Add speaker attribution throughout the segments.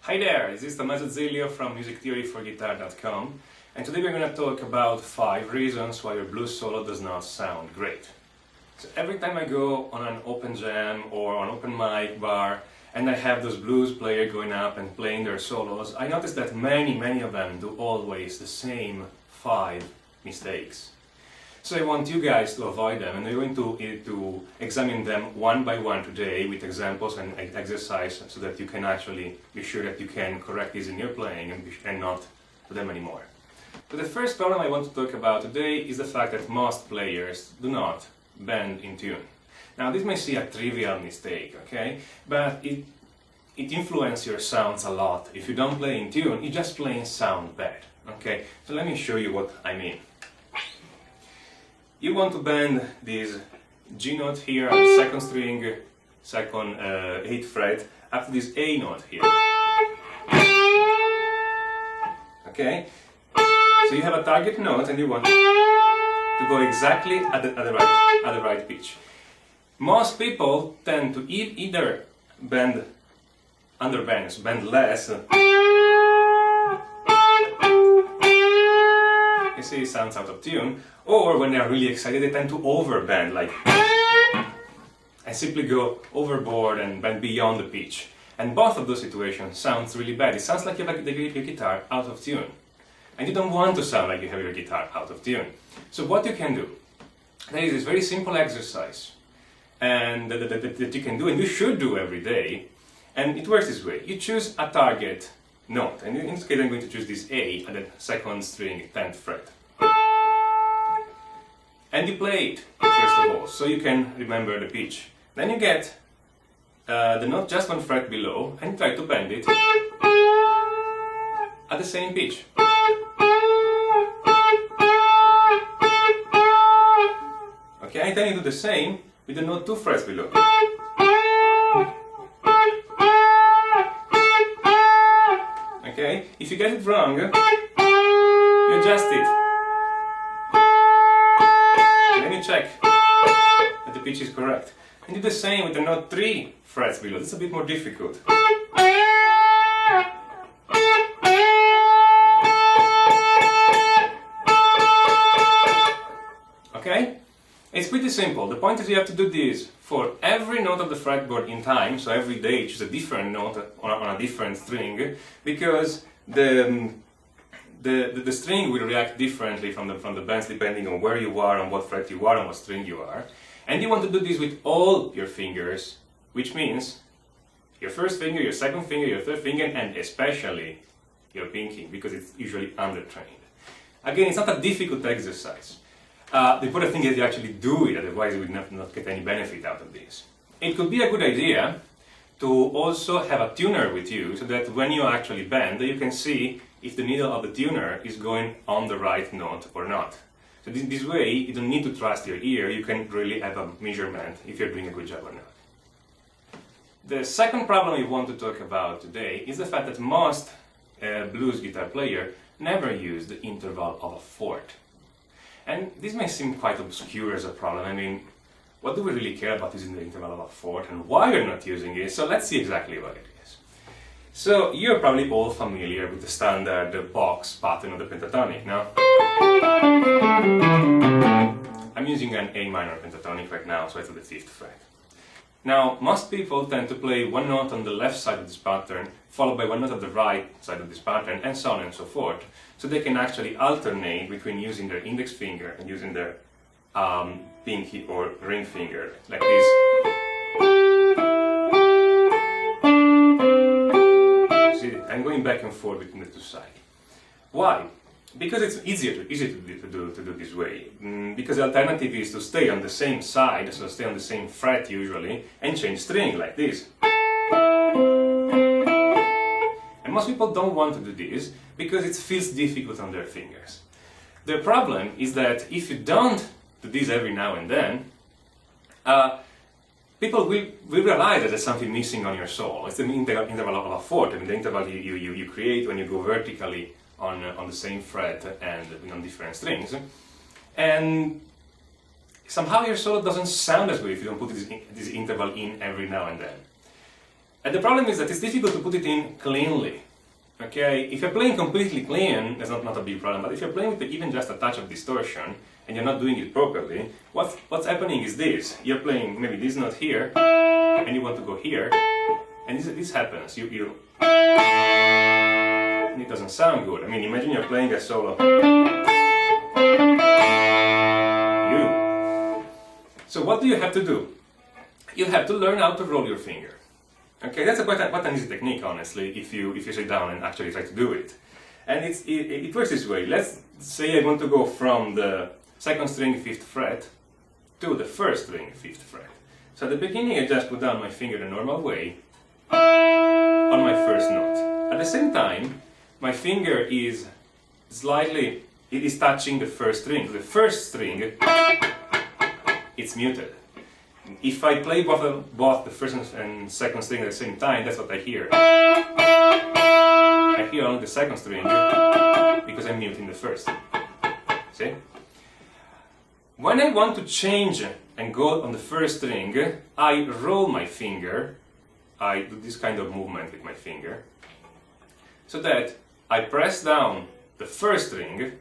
Speaker 1: Hi there, this is Tommaso Zilio from musictheoryforguitar.com, and today we're going to talk about 5 reasons why your blues solo does not sound great. So every time I go on an open jam or on open mic bar and I have those blues players going up and playing their solos, I notice that many of them do always the same 5 mistakes. So I want you guys to avoid them, and we're going to examine them one by one today with examples and exercise so that you can actually be sure that you can correct these in your playing and not do them anymore. But the first problem I want to talk about today is the fact that most players do not bend in tune. Now this may seem a trivial mistake, okay? But it influences your sounds a lot. If you don't play in tune, you just plain sound bad, okay? So let me show you what I mean. You want to bend this G note here on the second string, second 8th fret, up to this A note here. Okay? So you have a target note and you want to go exactly at the right pitch. Most people tend to either bend underbend, so bend less. You see, it sounds out of tune. Or when they are really excited, they tend to overbend, like, and simply go overboard and bend beyond the pitch. And both of those situations sounds really bad. It sounds like you have your guitar out of tune. And you don't want to sound like you have your guitar out of tune. So what you can do, there is this very simple exercise and that you can do, and you should do every day. And it works this way. You choose a target note, and in this case I'm going to choose this A at the second string 10th fret. And you play it, first of all, so you can remember the pitch. Then you get the note just 1 fret below and try to bend it at the same pitch. Okay, and then you do the same with the note 2 frets below. Okay, if you get it wrong, you adjust it. Then you check that the pitch is correct. And do the same with the note 3 frets below. It's a bit more difficult. Okay? It's pretty simple. The point is you have to do this for every note of the fretboard in time, so every day choose a different note on a different string, because the string will react differently from the bends depending on where you are, on what fret you are, on what string you are. And you want to do this with all your fingers, which means your first finger, your second finger, your third finger, and especially your pinky, because it's usually undertrained. Again, it's not a difficult exercise. The important thing is you actually do it, otherwise you would not get any benefit out of this. It could be a good idea to also have a tuner with you, so that when you actually bend, you can see if the needle of the tuner is going on the right note or not. So this way, you don't need to trust your ear, you can really have a measurement if you're doing a good job or not. The second problem we want to talk about today is the fact that most blues guitar players never use the interval of a fourth. And this may seem quite obscure as a problem. I mean, what do we really care about using the interval of a fourth and why we're not using it? So let's see exactly what it is. So you're probably all familiar with the standard box pattern of the pentatonic, no? I'm using an A minor pentatonic right now, so it's at the 5th fret. Now, most people tend to play one note on the left side of this pattern, followed by one note on the right side of this pattern, and so on and so forth. So they can actually alternate between using their index finger and using their pinky or ring finger, like this. See, I'm going back and forth between the two sides. Why? Because it's easier to do this way. Because the alternative is to stay on the same side, so stay on the same fret usually, and change string like this. And most people don't want to do this because it feels difficult on their fingers. The problem is that if you don't do this every now and then, people will realize that there's something missing on your solo. It's the interval of a fourth, I mean, the interval you create when you go vertically on the same fret and on different strings. And somehow your solo doesn't sound as good if you don't put this interval in every now and then. And the problem is that it's difficult to put it in cleanly. Okay, if you're playing completely clean, that's not a big problem, but if you're playing with even just a touch of distortion and you're not doing it properly, what's happening is this. You're playing maybe this note here, and you want to go here, and this happens. And it doesn't sound good. I mean, imagine you're playing a solo. So what do you have to do? You have to learn how to roll your finger. Okay, that's quite an easy technique, honestly, if you sit down and actually try to do it. And it works this way. Let's say I want to go from the second string 5th fret to the first string 5th fret. So at the beginning I just put down my finger the normal way on my first note. At the same time, my finger is touching the first string. The first string, it's muted. If I play both the first and second string at the same time, that's what I hear. I hear only the second string because I'm muting the first. See? When I want to change and go on the first string, I roll my finger. I do this kind of movement with my finger, so that I press down the first string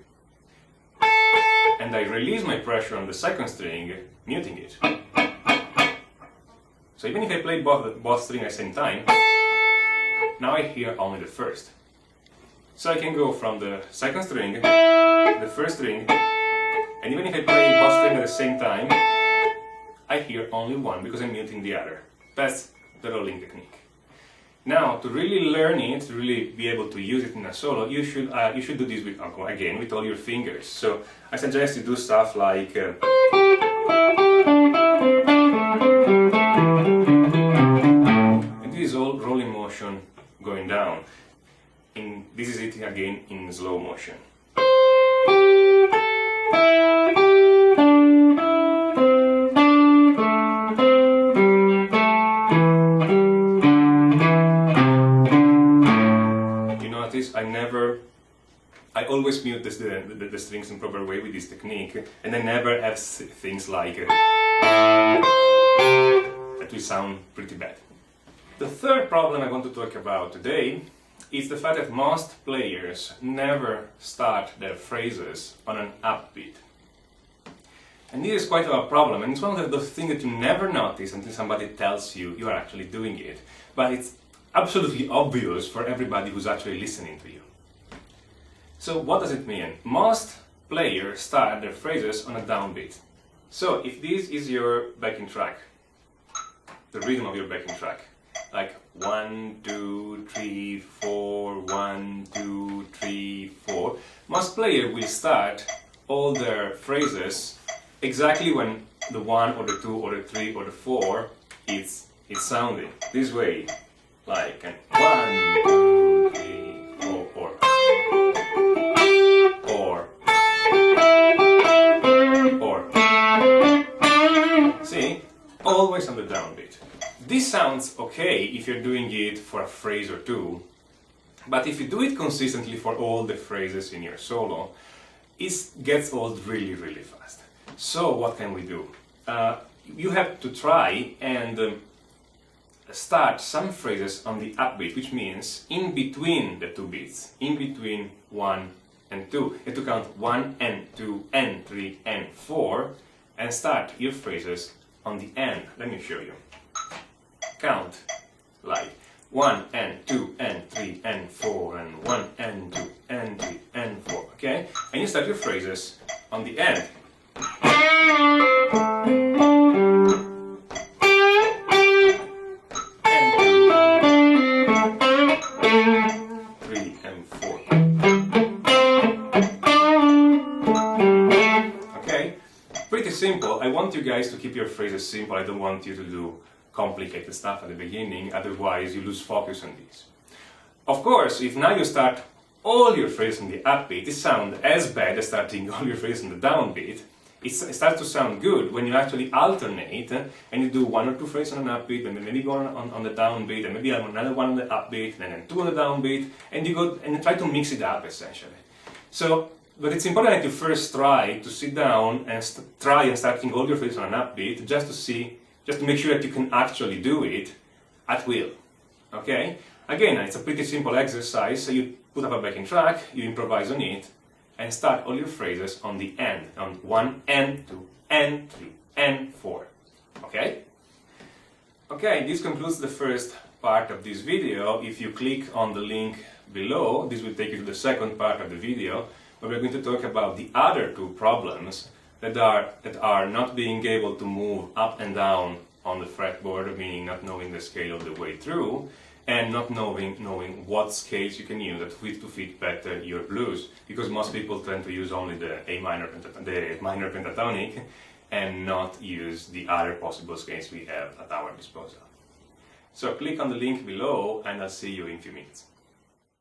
Speaker 1: and I release my pressure on the second string, muting it. So even if I play both strings at the same time, now I hear only the first. So I can go from the second string, the first string, and even if I play both strings at the same time, I hear only one because I'm muting the other. That's the rolling technique. Now, to really learn it, to really be able to use it in a solo, you should do this with all your fingers. So I suggest you do stuff like and this is all rolling motion going down. This is it again in slow motion. I always mute the strings in proper way with this technique, and I never have things like that will sound pretty bad. The third problem I want to talk about today is the fact that most players never start their phrases on an upbeat. And this is quite a problem, and it's one of those things that you never notice until somebody tells you you are actually doing it. But it's absolutely obvious for everybody who's actually listening to you. So what does it mean? Most players start their phrases on a downbeat. So if this is your backing track, the rhythm of your backing track, like 1, 2, 3, 4, 1, 2, 3, 4, most players will start all their phrases exactly when the 1 or the 2 or the 3 or the 4 is sounding. This way, like 1, 2, 3, 4, or see, always on the downbeat. This sounds okay if you're doing it for a phrase or two, but if you do it consistently for all the phrases in your solo, it gets old really, really fast. So what can we do? You have to try and start some phrases on the upbeat, which means in between the two beats, in between 1 and 2. You have to count 1 and 2 and 3 and 4 and start your phrases on the end. Let me show you. Count like 1 and 2 and 3 and 4 and 1 and 2 and 3 and 4, okay? And you start your phrases on the end. 3 and 4. Okay? Pretty simple. I want you guys to keep your phrases simple. I don't want you to do complicated stuff at the beginning, otherwise you lose focus on this. Of course, if now you start all your phrases on the upbeat, it sounds as bad as starting all your phrases on the downbeat. It starts to sound good when you actually alternate and you do 1 or 2 phrases on an upbeat, and then maybe go on the downbeat, and maybe another one on the upbeat, and then 2 on the downbeat, and you go and try to mix it up essentially. So, but it's important that you first try to sit down and try and starting all your phrases on an upbeat just to make sure that you can actually do it at will. Okay? Again, it's a pretty simple exercise, so you put up a backing track, you improvise on it, and start all your phrases on the end, on 1, and 2, and 3, and 4. Okay? Okay, this concludes the first part of this video. If you click on the link below, this will take you to the second part of the video, where we're going to talk about the other two problems that are not being able to move up and down on the fretboard, meaning not knowing the scale all the way through, and not knowing what scales you can use to fit better your blues, because most people tend to use only the minor pentatonic and not use the other possible scales we have at our disposal. So click on the link below and I'll see you in a few minutes.